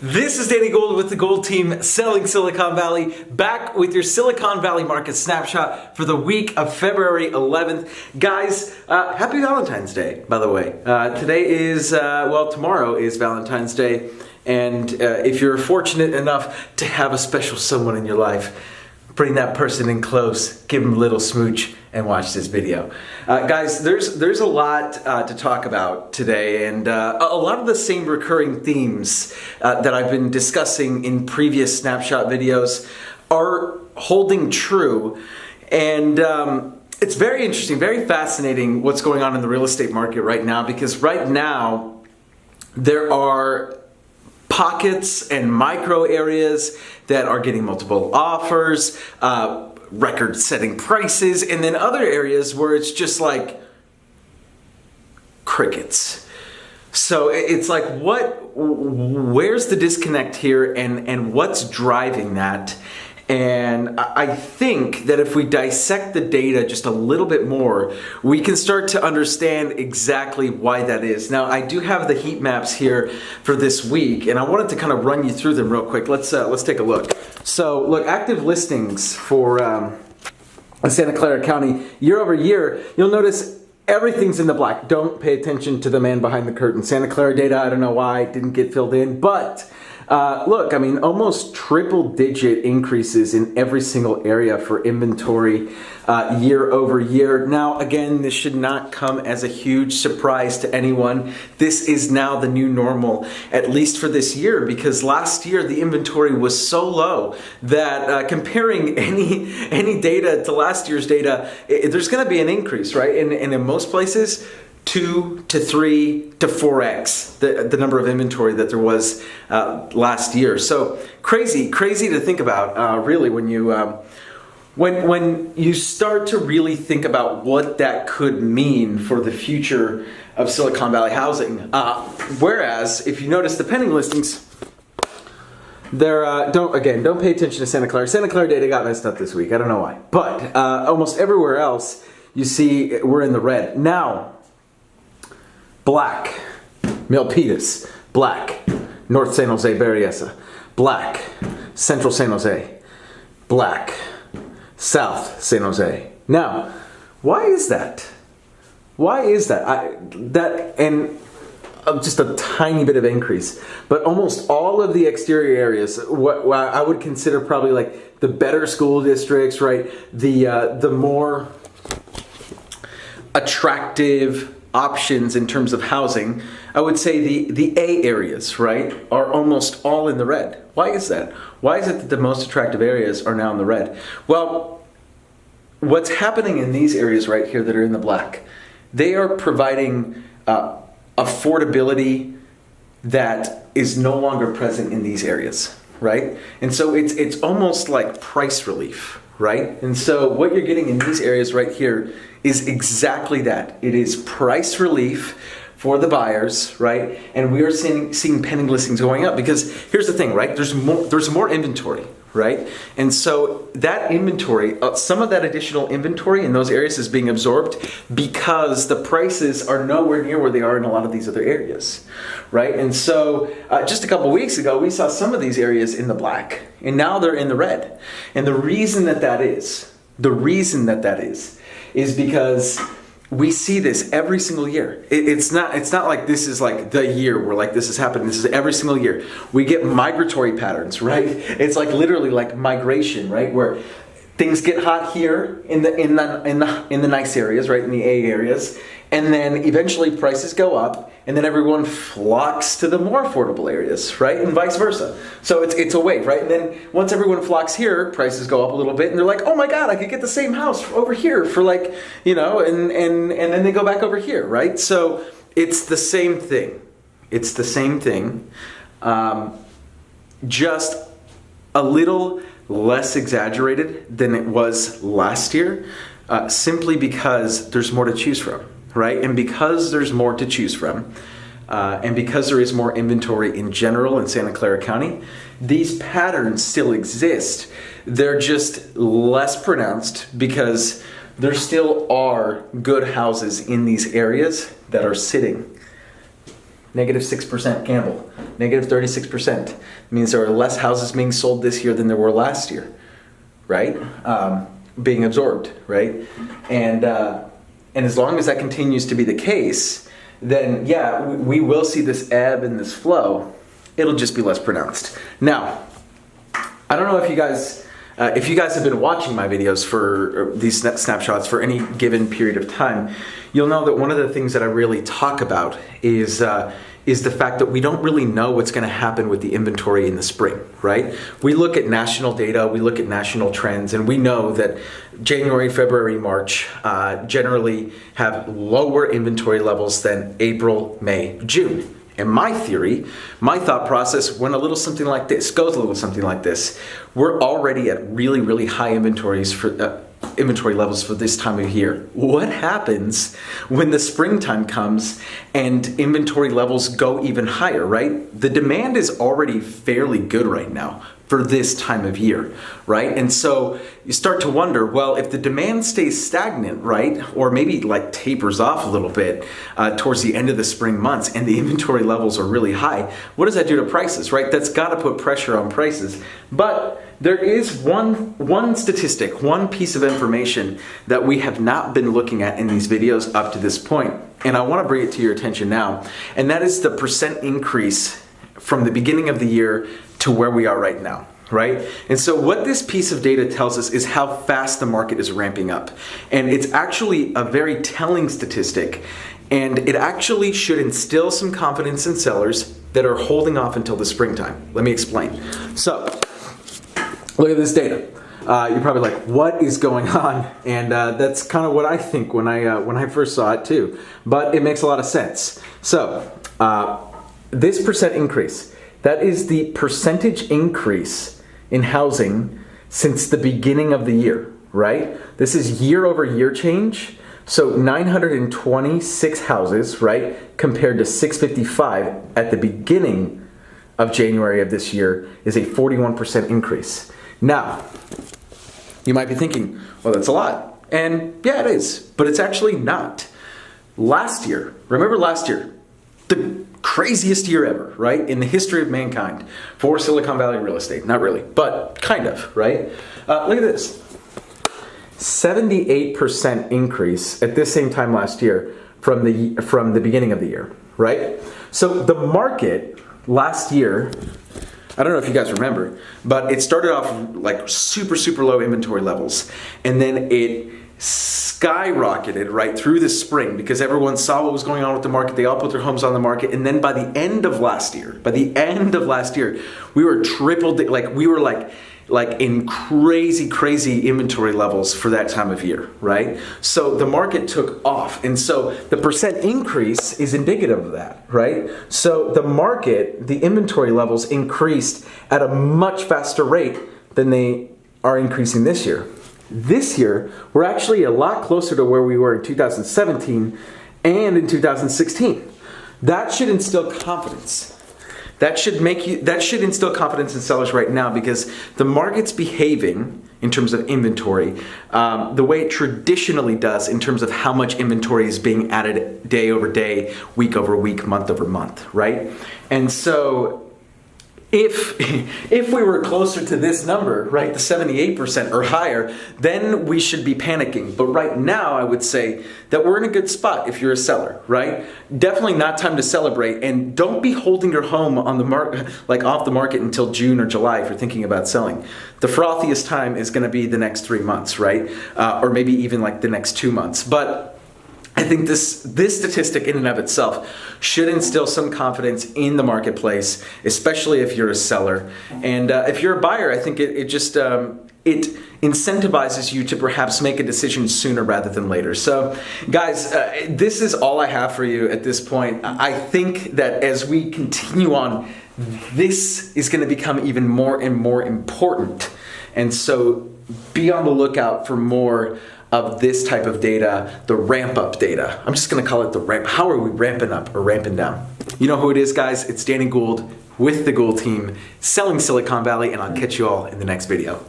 This is Danny Gould with the Gould team selling Silicon Valley, back with your Silicon Valley market snapshot for the week of February 11th. Guys, happy Valentine's Day, by the way. Tomorrow is Valentine's Day, and if you're fortunate enough to have a special someone in your life, bring that person in close, give them a little smooch, and watch this video. Guys, there's a lot to talk about today, and a lot of the same recurring themes that I've been discussing in previous snapshot videos are holding true. And it's very interesting, very fascinating what's going on in the real estate market right now, because right now there are pockets and micro areas that are getting multiple offers, record-setting prices, and then other areas where it's just like crickets. So it's like, where's the disconnect here, and what's driving that? And I think that if we dissect the data just a little bit more, we can start to understand exactly why that is. Now, I do have the heat maps here for this week, and I wanted to kind of run you through them real quick. Let's take a look. So, look, active listings for Santa Clara County year over year. You'll notice everything's in the black. Don't pay attention to the man behind the curtain. Santa Clara data, I don't know why it didn't get filled in, but look, I mean, almost triple-digit increases in every single area for inventory year over year. Now, again, this should not come as a huge surprise to anyone. This is now the new normal, at least for this year, because last year the inventory was so low that comparing any data to last year's data, there's going to be an increase, right? And in most places, 2 to 3 to 4x the number of inventory that there was last year. So crazy to think about, really, when you start to really think about what that could mean for the future of Silicon Valley housing. Whereas, if you notice the pending listings, don't pay attention to Santa Clara. Santa Clara data got messed up this week. I don't know why, but almost everywhere else you see we're in the red now. Black, Milpitas, black, North San Jose, Berryessa, black, Central San Jose, black, South San Jose. Now, why is that? Why is that? Just a tiny bit of increase, but almost all of the exterior areas, what I would consider probably like the better school districts, right? The more attractive options in terms of housing, I would say the A areas, right, are almost all in the red. Why is that? Why is it that the most attractive areas are now in the red? Well, what's happening in these areas right here that are in the black, they are providing affordability that is no longer present in these areas, right? And so it's almost like price relief, right? And so what you're getting in these areas right here is exactly that. It is price relief for the buyers, right? And we are seeing pending listings going up, because here's the thing, right? There's more inventory, right? And so that inventory, some of that additional inventory in those areas is being absorbed because the prices are nowhere near where they are in a lot of these other areas, right? And so just a couple weeks ago, we saw some of these areas in the black, and now they're in the red. And the reason that is because we see this every single year. It's not like this is like the year where like this is happening. This is every single year. We get migratory patterns, right? It's like literally like migration, right? Where things get hot here in the nice areas, right? In the A areas, and then eventually prices go up, and then everyone flocks to the more affordable areas, right? And vice versa. So it's a wave, right? And then once everyone flocks here, prices go up a little bit, and they're like, oh my God, I could get the same house over here for like, and then they go back over here, right? So it's the same thing. It's the same thing, just a little less exaggerated than it was last year, simply because there's more to choose from. Right? And because there's more to choose from, and because there is more inventory in general in Santa Clara County, these patterns still exist. They're just less pronounced because there still are good houses in these areas that are sitting. negative 6% Campbell, negative 36%. It means there are less houses being sold this year than there were last year, right? Being absorbed, right? And as long as that continues to be the case, then yeah, we will see this ebb and this flow. It'll just be less pronounced. Now, I don't know if you guys have been watching my videos for these snapshots for any given period of time, you'll know that one of the things that I really talk about is the fact that we don't really know what's going to happen with the inventory in the spring, right? We look at national data, we look at national trends, and we know that January, February, March generally have lower inventory levels than April, May, June. And my theory, my thought process went a little something like this, goes a little something like this. We're already at really, really high inventory levels for this time of year. What happens when the springtime comes and inventory levels go even higher, right? The demand is already fairly good right now for this time of year, right? And so you start to wonder, well, if the demand stays stagnant, right, or maybe like tapers off a little bit towards the end of the spring months and the inventory levels are really high, what does that do to prices, right? That's got to put pressure on prices. But there is one statistic, one piece of information that we have not been looking at in these videos up to this point, and I want to bring it to your attention now, and that is the percent increase from the beginning of the year to where we are right now, right? And so what this piece of data tells us is how fast the market is ramping up. And it's actually a very telling statistic, and it actually should instill some confidence in sellers that are holding off until the springtime. Let me explain. So, look at this data. You're probably like, what is going on? And that's kind of what I think when I first saw it too. But it makes a lot of sense. So, this percent increase, that is the percentage increase in housing since the beginning of the year, right? This is year over year change. So 926 houses, right, compared to 655 at the beginning of January of this year is a 41% increase. Now, you might be thinking, well, that's a lot. And yeah, it is, but it's actually not. Last year, remember last year, the craziest year ever, right, in the history of mankind for Silicon Valley real estate. Not really, but kind of, right? Look at this. 78% increase at this same time last year from the beginning of the year, right? So the market last year, I don't know if you guys remember, but it started off like super, super low inventory levels, and then it skyrocketed right through the spring because everyone saw what was going on with the market. They all put their homes on the market, and then by the end of last year, we were tripled. We were like in crazy inventory levels for that time of year, right? So the market took off, and so the percent increase is indicative of that, right? So the market, the inventory levels increased at a much faster rate than they are increasing this year. This year, we're actually a lot closer to where we were in 2017 and in 2016. That should instill confidence. That should instill confidence in sellers right now because the market's behaving in terms of inventory the way it traditionally does in terms of how much inventory is being added day over day, week over week, month over month, right? And so if we were closer to this number, right, the 78% or higher, then we should be panicking. But right now, I would say that we're in a good spot if you're a seller, right? Definitely not time to celebrate, and don't be holding your home on the off the market until June or July if you're thinking about selling. The frothiest time is going to be the next 3 months, right? Or maybe even like the next 2 months. But I think this statistic in and of itself should instill some confidence in the marketplace, especially if you're a seller. And if you're a buyer, I think it incentivizes you to perhaps make a decision sooner rather than later. So guys, this is all I have for you at this point. I think that as we continue on, this is going to become even more and more important. And so be on the lookout for more of this type of data, the ramp up data. I'm just gonna call it the ramp. How are we ramping up or ramping down? You know who it is, guys. It's Danny Gould with the Gould team, selling Silicon Valley, and I'll catch you all in the next video.